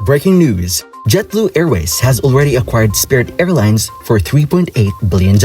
Breaking news: JetBlue Airways has already acquired Spirit Airlines for $3.8 billion.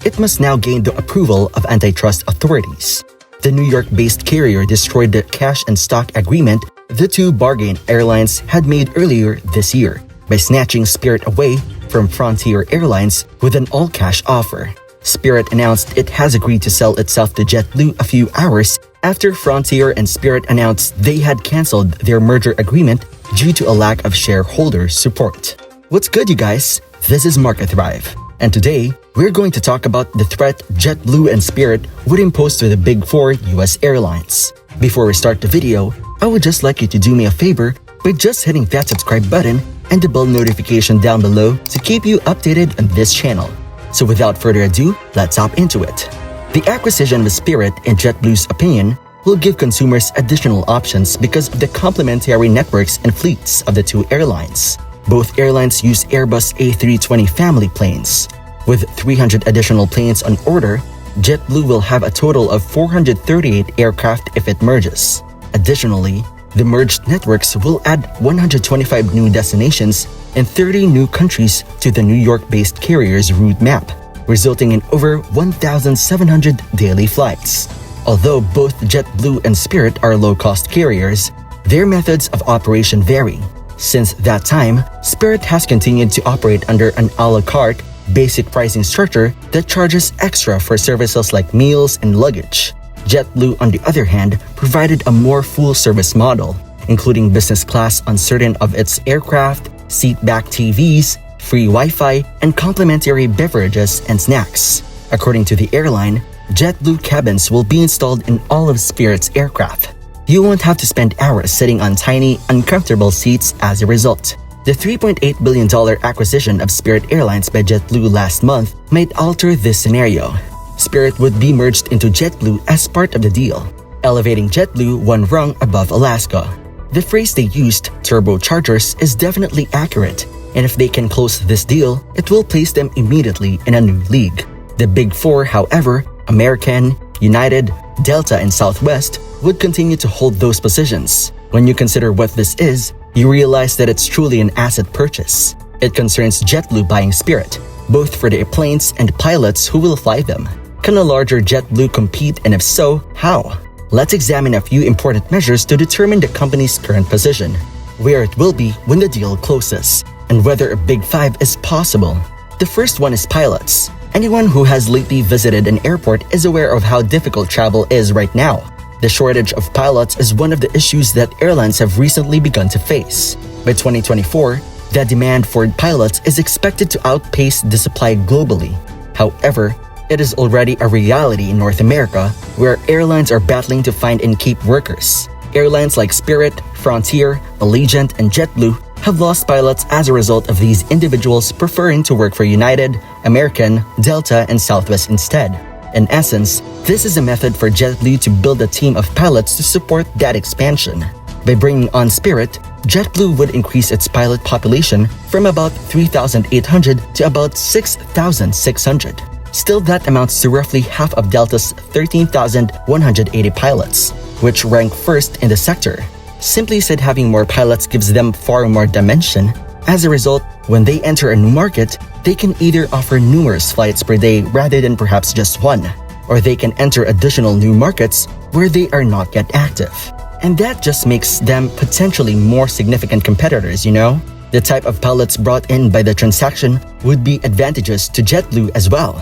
It must now gain the approval of antitrust authorities. The New York-based carrier destroyed the cash and stock agreement the two bargain airlines had made earlier this year by snatching Spirit away from Frontier Airlines with an all-cash offer. Spirit announced it has agreed to sell itself to JetBlue a few hours after Frontier and Spirit announced they had canceled their merger agreement due to a lack of shareholder support. What's good, you guys? This is Market Thrive, and today we're going to talk about the threat JetBlue and Spirit would impose to the big four US airlines. Before we start the video, I would just like you to do me a favor by just hitting that subscribe button and the bell notification down below to keep you updated on this channel. So without further ado, let's hop into it. The acquisition of Spirit, in JetBlue's opinion, will give consumers additional options because of the complementary networks and fleets of the two airlines. Both airlines use Airbus A320 family planes. With 300 additional planes on order, JetBlue will have a total of 438 aircraft if it merges. Additionally, the merged networks will add 125 new destinations and 30 new countries to the New York-based carrier's route map, resulting in over 1,700 daily flights. Although both JetBlue and Spirit are low-cost carriers, their methods of operation vary. Since that time, Spirit has continued to operate under an a la carte, basic pricing structure that charges extra for services like meals and luggage. JetBlue, on the other hand, provided a more full-service model, including business class on certain of its aircraft, seat-back TVs, free Wi-Fi, and complimentary beverages and snacks. According to the airline, JetBlue cabins will be installed in all of Spirit's aircraft. You won't have to spend hours sitting on tiny, uncomfortable seats as a result. The $3.8 billion acquisition of Spirit Airlines by JetBlue last month might alter this scenario. Spirit would be merged into JetBlue as part of the deal, elevating JetBlue one rung above Alaska. The phrase they used, turbochargers, is definitely accurate, and if they can close this deal, it will place them immediately in a new league. The Big Four, however, American, United, Delta, and Southwest, would continue to hold those positions. When you consider what this is, you realize that it's truly an asset purchase. It concerns JetBlue buying Spirit, both for the planes and pilots who will fly them. Can a larger JetBlue compete, and if so, how? Let's examine a few important measures to determine the company's current position, where it will be when the deal closes, and whether a Big Five is possible. The first one is pilots. Anyone who has lately visited an airport is aware of how difficult travel is right now. The shortage of pilots is one of the issues that airlines have recently begun to face. By 2024, the demand for pilots is expected to outpace the supply globally. However, it is already a reality in North America, where airlines are battling to find and keep workers. Airlines like Spirit, Frontier, Allegiant, and JetBlue have lost pilots as a result of these individuals preferring to work for United, American, Delta, and Southwest instead. In essence, this is a method for JetBlue to build a team of pilots to support that expansion. By bringing on Spirit, JetBlue would increase its pilot population from about 3,800 to about 6,600. Still, that amounts to roughly half of Delta's 13,180 pilots, which rank first in the sector. Simply said, having more pilots gives them far more dimension. As a result, when they enter a new market, they can either offer numerous flights per day rather than perhaps just one, or they can enter additional new markets where they are not yet active. And that just makes them potentially more significant competitors, you know? The type of pilots brought in by the transaction would be advantageous to JetBlue as well.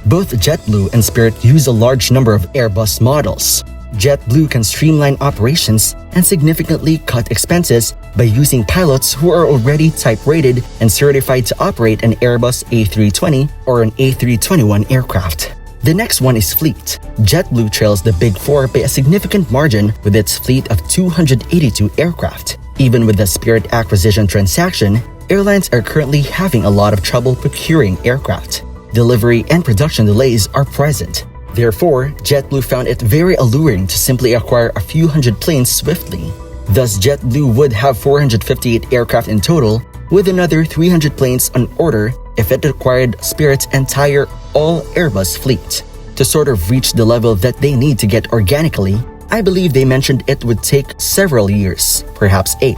Both JetBlue and Spirit use a large number of Airbus models. JetBlue can streamline operations and significantly cut expenses by using pilots who are already type-rated and certified to operate an Airbus A320 or an A321 aircraft. The next one is fleet. JetBlue trails the Big Four by a significant margin with its fleet of 282 aircraft. Even with the Spirit acquisition transaction, airlines are currently having a lot of trouble procuring aircraft. Delivery and production delays are present. Therefore, JetBlue found it very alluring to simply acquire a few hundred planes swiftly. Thus, JetBlue would have 458 aircraft in total, with another 300 planes on order if it acquired Spirit's entire all-Airbus fleet. To sort of reach the level that they need to get organically, I believe they mentioned it would take several years, perhaps 8.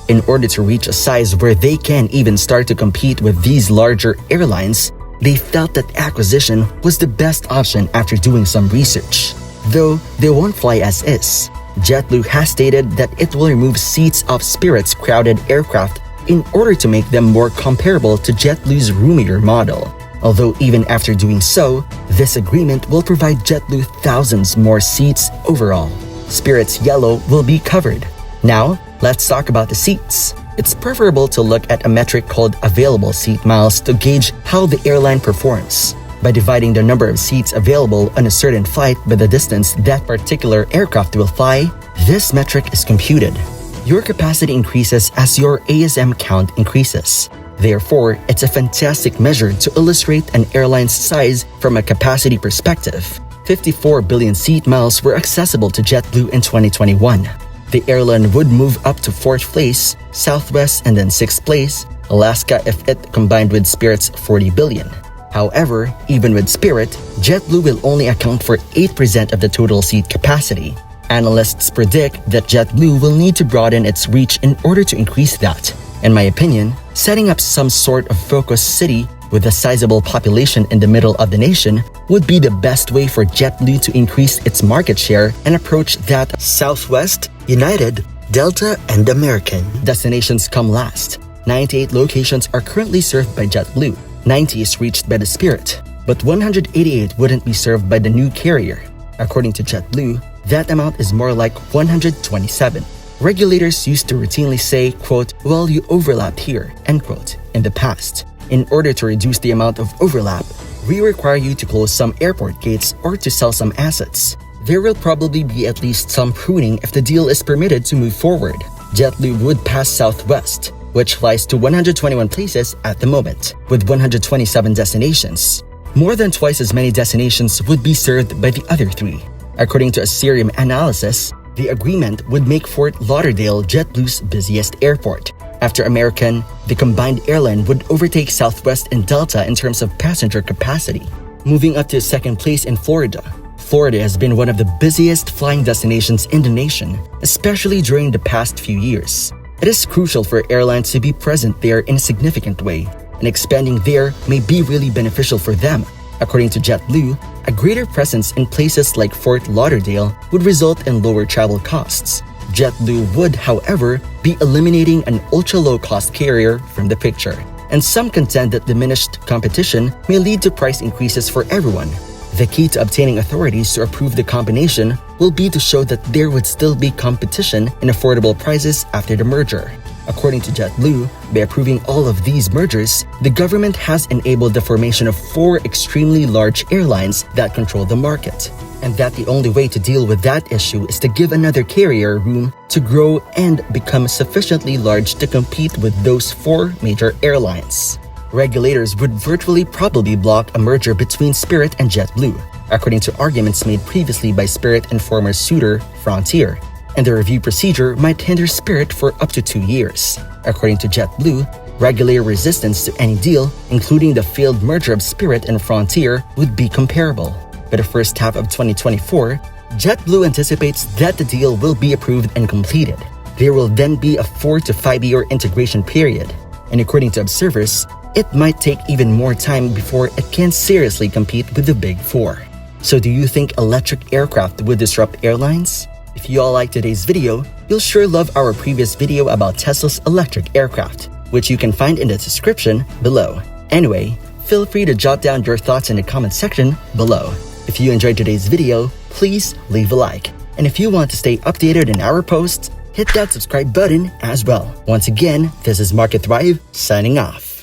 In order to reach a size where they can even start to compete with these larger airlines, they felt that acquisition was the best option after doing some research. Though they won't fly as is, JetBlue has stated that it will remove seats of Spirit's crowded aircraft in order to make them more comparable to JetBlue's roomier model. Although even after doing so, this agreement will provide JetBlue thousands more seats overall. Spirit's yellow will be covered. Now, let's talk about the seats. It's preferable to look at a metric called available seat miles to gauge how the airline performs. By dividing the number of seats available on a certain flight by the distance that particular aircraft will fly, this metric is computed. Your capacity increases as your ASM count increases. Therefore, it's a fantastic measure to illustrate an airline's size from a capacity perspective. 54 billion seat miles were accessible to JetBlue in 2021. The airline would move up to 4th place, Southwest and then 6th place, Alaska if it combined with Spirit's 40 billion. However, even with Spirit, JetBlue will only account for 8% of the total seat capacity. Analysts predict that JetBlue will need to broaden its reach in order to increase that. In my opinion, setting up some sort of focus city with a sizable population in the middle of the nation would be the best way for JetBlue to increase its market share and approach that Southwest, United, Delta, and American destinations come last. 98 locations are currently served by JetBlue. 90 is reached by the Spirit, but 188 wouldn't be served by the new carrier. According to JetBlue, that amount is more like 127. Regulators used to routinely say, quote, "Well, you overlapped here," end quote, in the past. In order to reduce the amount of overlap, we require you to close some airport gates or to sell some assets. There will probably be at least some pruning if the deal is permitted to move forward. JetBlue would pass Southwest, which flies to 121 places at the moment, with 127 destinations. More than twice as many destinations would be served by the other three. According to a Cerium analysis, the agreement would make Fort Lauderdale JetBlue's busiest airport. After American, the combined airline would overtake Southwest and Delta in terms of passenger capacity, moving up to 2nd place in Florida. Florida has been one of the busiest flying destinations in the nation, especially during the past few years. It is crucial for airlines to be present there in a significant way, and expanding there may be really beneficial for them. According to JetBlue, a greater presence in places like Fort Lauderdale would result in lower travel costs. JetBlue would, however, be eliminating an ultra-low-cost carrier from the picture, and some contend that diminished competition may lead to price increases for everyone. The key to obtaining authorities to approve the combination will be to show that there would still be competition and affordable prices after the merger. According to JetBlue, by approving all of these mergers, the government has enabled the formation of 4 extremely large airlines that control the market, and that the only way to deal with that issue is to give another carrier room to grow and become sufficiently large to compete with those 4 major airlines. Regulators would virtually probably block a merger between Spirit and JetBlue, according to arguments made previously by Spirit and former suitor Frontier, and the review procedure might hinder Spirit for up to 2 years. According to JetBlue, regulator resistance to any deal, including the failed merger of Spirit and Frontier, would be comparable. By the first half of 2024, JetBlue anticipates that the deal will be approved and completed. There will then be a 4 to 5 year integration period, and according to observers, it might take even more time before it can seriously compete with the Big Four. So do you think electric aircraft would disrupt airlines? If you all liked today's video, you'll sure love our previous video about Tesla's electric aircraft, which you can find in the description below. Anyway, feel free to jot down your thoughts in the comment section below. If you enjoyed today's video, please leave a like. And if you want to stay updated in our posts, hit that subscribe button as well. Once again, this is Market Thrive signing off.